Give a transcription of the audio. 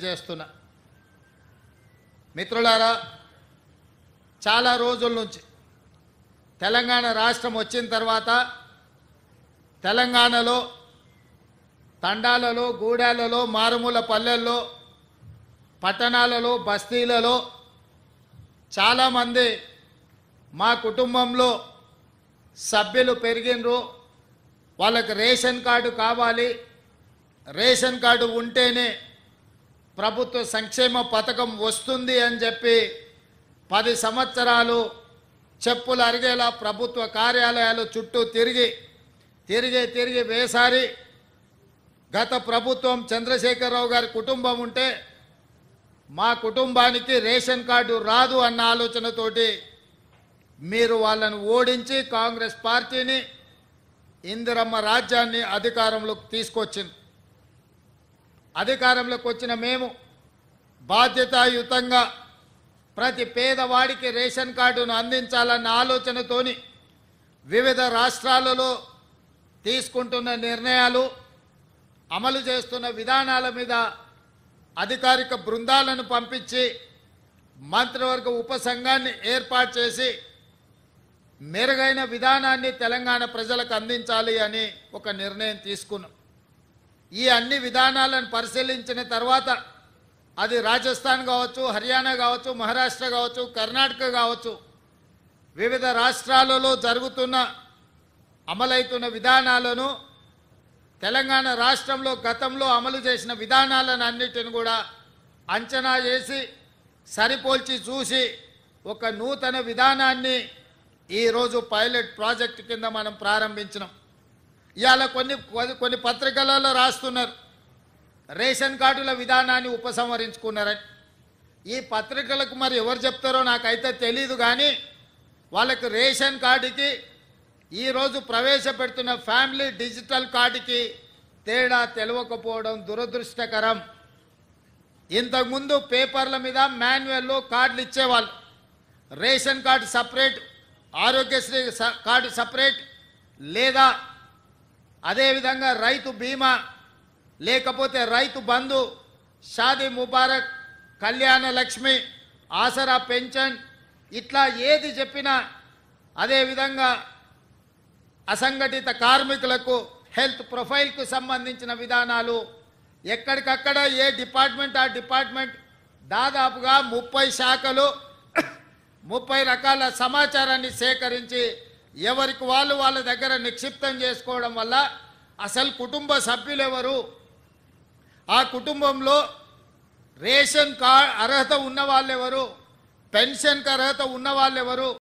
చేస్తున్నా మిత్రులారా, చాలా రోజుల నుంచి తెలంగాణ రాష్ట్రం వచ్చిన తర్వాత తెలంగాణలో తండాలలో, గూడాలలో, మారుమూల పల్లెల్లో, పట్టణాలలో, బస్తీలలో చాలామంది మా కుటుంబంలో సభ్యులు పెరిగినరు. వాళ్ళకి రేషన్ కార్డు కావాలి, రేషన్ కార్డు ఉంటేనే ప్రభుత్వ సంక్షేమ పథకం వస్తుంది అని చెప్పి 10 సంవత్సరాలు చెప్పులు అరిగేలా ప్రభుత్వ కార్యాలయాలు చుట్టూ తిరిగి వేసారి గత ప్రభుత్వం చంద్రశేఖరరావు గారి కుటుంబం ఉంటే మా కుటుంబానికి రేషన్ కార్డు రాదు అన్న ఆలోచనతోటి మీరు వాళ్ళను ఓడించి కాంగ్రెస్ పార్టీని, ఇందిరమ్మ రాజ్యాన్ని అధికారంలోకి తీసుకొచ్చింది. అధికారంలోకి వచ్చిన మేము బాధ్యతాయుతంగా ప్రతి పేదవాడికి రేషన్ కార్డును అందించాలన్న ఆలోచనతోని వివిధ రాష్ట్రాలలో తీసుకుంటున్న నిర్ణయాలు, అమలు చేస్తున్న విధానాల మీద అధికారిక బృందాలను పంపించి మంత్రివర్గ ఉపసంఘాన్ని ఏర్పాటు చేసి మెరుగైన విధానాన్ని తెలంగాణ ప్రజలకు అందించాలి అని ఒక నిర్ణయం తీసుకున్నాం. ఈ అన్ని విధానాలను పరిశీలించిన తర్వాత అది రాజస్థాన్ కావచ్చు, హర్యానా కావచ్చు, మహారాష్ట్ర కావచ్చు, కర్ణాటక కావచ్చు, వివిధ రాష్ట్రాలలో జరుగుతున్న అమలవుతున్న విధానాలను, తెలంగాణ రాష్ట్రంలో గతంలో అమలు చేసిన విధానాలను అన్నిటిని కూడా అంచనా చేసి సరిపోల్చి చూసి ఒక నూతన విధానాన్ని ఈరోజు పైలట్ ప్రాజెక్టు కింద మనం ప్రారంభించినాం. ఇవాళ కొన్ని పత్రికలలో రాస్తున్నారు రేషన్ కార్డుల విధానాన్ని ఉపసంహరించుకున్నారని. ఈ పత్రికలకు మరి ఎవరు చెప్తారో నాకైతే తెలీదు, కానీ వాళ్ళకి రేషన్ కార్డుకి ఈరోజు ప్రవేశపెడుతున్న ఫ్యామిలీ డిజిటల్ కార్డుకి తేడా తెలియకపోవడం దురదృష్టకరం. ఇంతకుముందు పేపర్ల మీద మాన్యువల్లో కార్డులు ఇచ్చేవాళ్ళు. Ration card separate, Aarogyasri card separate, లేదా అదేవిధంగా రైతు బీమా, లేకపోతే రైతు బంధు, షాదీ ముబారక్, కళ్యాణ లక్ష్మి, ఆసరా పెన్షన్, ఇట్లా ఏది చెప్పినా, అదేవిధంగా అసంఘటిత కార్మికులకు హెల్త్ ప్రొఫైల్కు సంబంధించిన విధానాలు ఎక్కడికక్కడ ఏ డిపార్ట్మెంట్ ఆ డిపార్ట్మెంట్ దాదాపుగా 30 శాఖలు 30 రకాల సమాచారాన్ని సేకరించి ఎవరికి వాళ్ళ దగ్గర నిక్షిప్తం చేసుకోవడం వల్ల అసలు కుటుంబ సభ్యులు ఎవరు, ఆ కుటుంబంలో రేషన్ కార్డు అర్హత ఉన్న వాళ్ళు ఎవరు, పెన్షన్కి అర్హత ఉన్న వాళ్ళు ఎవరు,